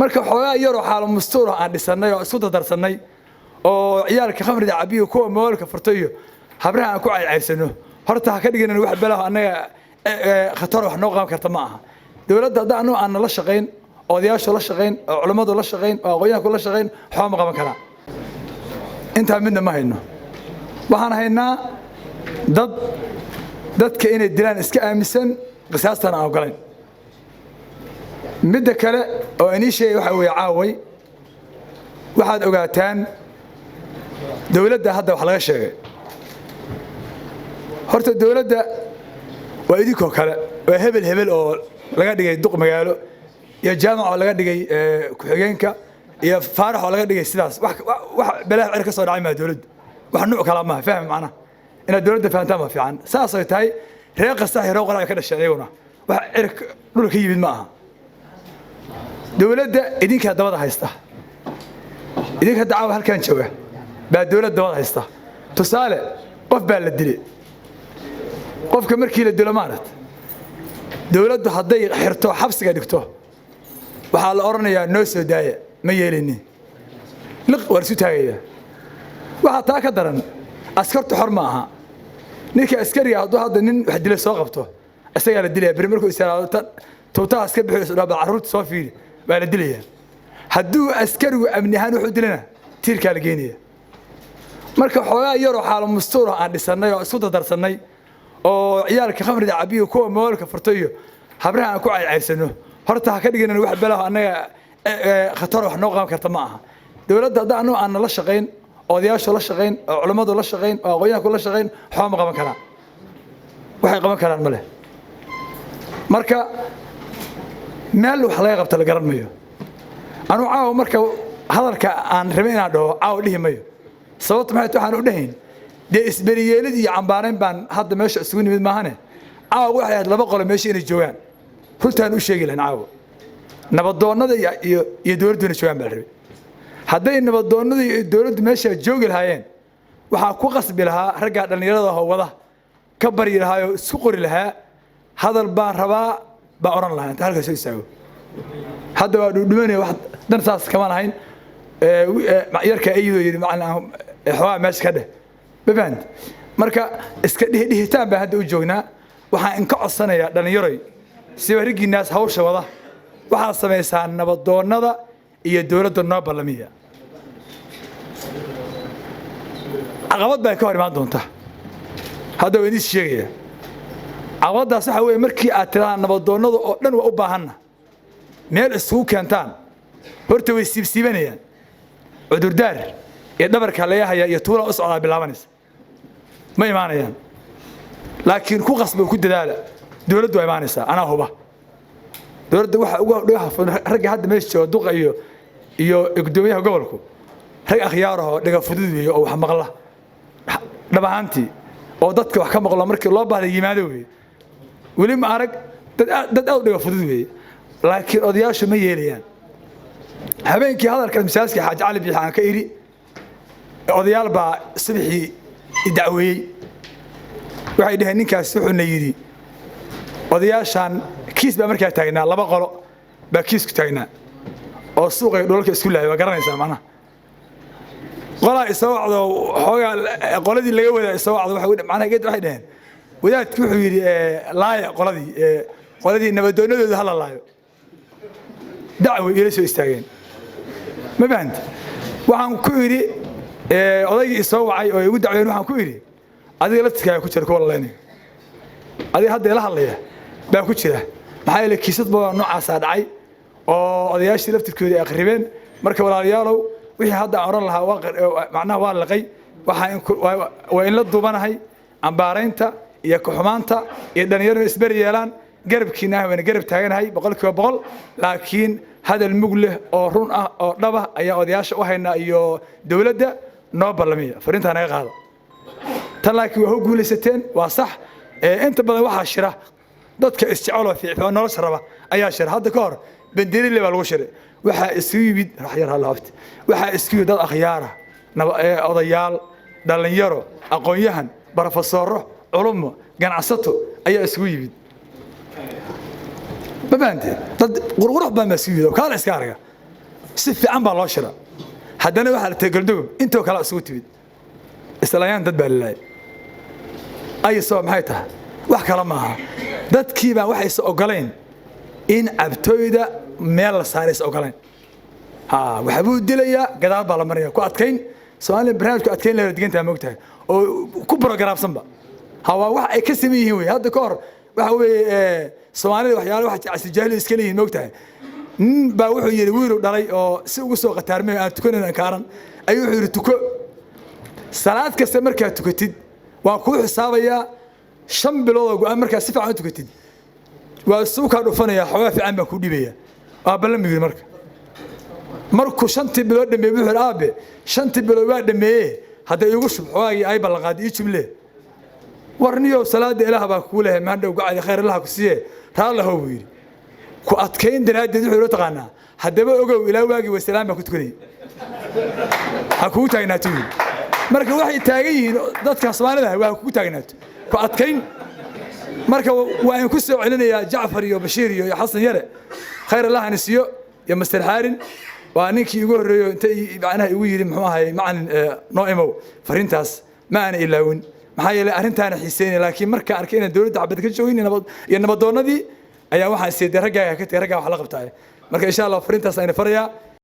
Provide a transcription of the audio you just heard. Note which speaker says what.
Speaker 1: marka xoogaa yar oo xaal mustuur aan dhisanay oo isku darsanay oo ciyaalka khamriga cabiyo kuwa moolka furtayo habraha aan ku caycaysano horta ha ka dhigan wax balaha anaga khatar wax noo qaban karta ma aha dawladda hadda aan la shaqeyn odayaashu la shaqeyn oo culimadu la shaqeyn oo aqoonyahanku la shaqeyn waxa ma qaban karaan inta midna ma hayno waxaan haynaa dadka inay dilaan iska aaminsan qisaastan aan ogolayn midda kale oo inii sheegay waxa weeye caaway waxaad ogaataan dawladda hadda wax laga sheegay horta dawladda waa idinkoo kale waa hebel oo laga dhigay duq magaalo iyo jaamac oo laga dhigay ku-xigeenka iyo faarax oo laga dhigay sidaas wax balaax cir ka soo dhacay ma dawladda wax nuuc kala ma faham macna ina dawladda fahantaa ma fiican saas ay tahay reer qasax reer qoraa ka dhashay ayaguna wax cir dhulka yimid ma aha dawladda idinka dabada haysta idinka dacwo halkan jooga baa dawladda dabada haysta tusaale qof baa la dilay qofka markii la dilo maarad dawladdu hadday xirto xabsiga dhigto waxa la oranayaa noo soo daaya ma yeelini liq war isu taagaya waxa taa ka daran askartu xor ma aha ninka askariga hadduu hadda nin wax dilay soo qabto isagaa la dilaya bari markuu isiraado towtaha iska bixiyo dhaaba carruurta soo fiiri baa la dilaya hadduu askarigu amni ahaan wuxuu dilana tiirkaa la geenaya marka xoogaa yar oo xaal mustuur aan dhisanay oo isku darsanay oo ciyaalka khamriga cabiyo kuwa moolka furtayo habraha aan ku caycaysano horta ha ka dhigan wax balaha anaga khatar wax noo qaban karta ma aha dawladda hadda aan la shaqeyn odayaashu la shaqeyn oo culimadu la shaqeyn oo aqoonyahanku la shaqeyn waxa ma qaban karaan waxay qaban karaan male marka meel wax laga qabto la garan mayo anu caaw marka hadalka aan rabay inaan dhaho caaw dhihi mayo sababta maxay tahay waxaan u dhahayn dee isbariyeelid iyo cambaarayn baan hadda meesha isugu nimid maahane caaw waxay ahayd laba qolo meesha inay joogaan runtaan u sheegi lahayn caaw nabadoonnada iyo dawladduna joogaan baa la rabay hadday nabadoonnada iyo dawladdu meesha joogi lahaayeen waxaa ku qasbi lahaa raggaa dhallinyarada howada ka baryi lahaa oo isku qori lahaa hadal baan rabaa baa oran lahaa inta halkaas soo istaago hadda waa dhudhumanaya wax dan saas kama lahayn yarka ayadoo yidhi macalin xoogaa meesha ka dheh bafahant marka iska dhihitaan baan hadda u joognaa waxaan inka codsanayaa dhallinyaroy siba riggiinaas hawsha wada waxaad samaysaa nabadoonnada iyo dawladda noo ballamiya caqabad baa ka hor imaan doonta hadda waa idiin sheegaya caqabaddaas waxa weeye markii aad tirahdaan nabadoonnada oo dhan waa u baahanna meel isugu keentaan horta way siibsiibanayaan cudurdaar iyo dhabarka laga haya iyo tuula u socdaa bilaabanaysa ma imaanayaan laakiin ku qasba ku dadaala dawladdu waa imaanaysaa anaa huba dawladda waxa ugu ragga hadda meesha jooga duqa iyo gudoomiyaha gobolku rag akhyaaraho dhaga fudud weeye oo wax maqla dhab ahaantii oo dadka wax ka maqlo markii loo baahday yimaado weeye weli ma arag dad aad dhaga fudud weeye laakiin odayaashu ma yeelayaan habeenkii hadalka misaaskii xaaji cali biixi aan ka iri odayaal baa subaxii dacweeyey waxay dhaheen ninkaas wuxuuna yidhi odayaashaan kiis baa markaa taagnaa laba qolo baa kiisku taagnaa oo suuqay dhulalka isku laayay waa garanaysaa macnaha qolaa isoo wacdo xoogaa qoladii laga wadaa isoo wacdo macnaha geed waxay dhaheen wadaadku wuxuu yidhi laaya qoladii nabadoonnadooda hala laayo dacway ila soo istaageen ma fahanta waxaan ku idhi odaygii isoo wacay oo igu dacween waxaan ku idhi adiga laftirkaaga ku jira kuwa laleynaya adiga hadda ila hadlaya baa ku jira maxaa yeelay kiisad baa noocaasaa dhacay oo odayaashii laftirkooda ay akhribeen marka walaalayaalow wixii hadda aan oran lahaa macnaha waa laqay waa in la duubanahay cambaaraynta iyo kuxumaanta iyo dhallinyarada isberi yeelaan garabkiina wayna garab taaganahay 100% laakiin hadal mug leh oo run ah oo dhaba ayaa odayaasha u haynaa iyo dawladda noo ballamiya fariinta naga qaado tan laakiin waa guulaysateen waa sax inta badan waxa shira dadka isjecelo fiicnaa nolosha raba ayaa shira hadda ka hor bandirile baa lagu shiray waxa isku yimid raxyar halaafti waxa isku yimid dad akhyaara odayaal dhalinyaro aqoonyahan barofesoro culumo ganacsato ayaa isku yimid ما بنتي ضد غرغرة بمسيو كان إسكارجا سيف عم بالاشرة حدنا واحد تقلدوب أنتوا كلا سوتي إسلايان دد بالله أي صوب محيطها wax kala maaha dadkii baa waxay soo ogoleen in abtooyda meel la saaray soo ogoleen waxa buu dilayaa gadaal baa la maraya ku adkayn Soomaaliya barnaamijku adkayn la diganta moogtahay oo ku programsanba hawa wax ay ka sameeyeen way hadda ka hor waxa weeye Soomaalida waxyaalo wax casri jaahil iska leeyihiin moogtahay baa wuxuu yiri wiil dhalay oo si ugu soo qataarmay aan tukanayna kaaran ayuu wuxuu yiri tuko salaad kasta markaa tukatid waa ku xisaabayaa shan bilood oo markaa si fiican u tukatid waa suuqa dhufanaya xawaa fiican baan ku dhibaya ballan miyir markuu shantii bilood dhameeyay wuxuu aabe shantii bilood waa dhameeyay hadda igu shub xawaagi ay balaqaad ii jumle warniyo salaada ilaaha baa ku leeyahay ma dhow gacay khayr allah ku siiye raala hoo yiri ku adkayn daraadeed wuxuu taqaanaa hadaba ogow ilaa waagi way salaam baa ku tukanay ha ku taagnaato marka waxay taagan yihiin dadka Soomaalida waa ku taagnaato ku adkayn marka waan ku soo celinayaa Jaafar iyo Bashiir iyo Xasan Yare khayr allah nasiyo ya Mr Harin waa ninkii ugu horeeyo intay macnaha igu yiri muxuu ahay macallin nooimo farintaas ma aan ilaawin maxaa yeelay arintaana xiiseeyay laakiin marka arkay in dawladda cabad ka joogin nabadoonadii ayaa waxaan siiyay ragga wax la qabtay marka insha Allah farintaas ayna farayaa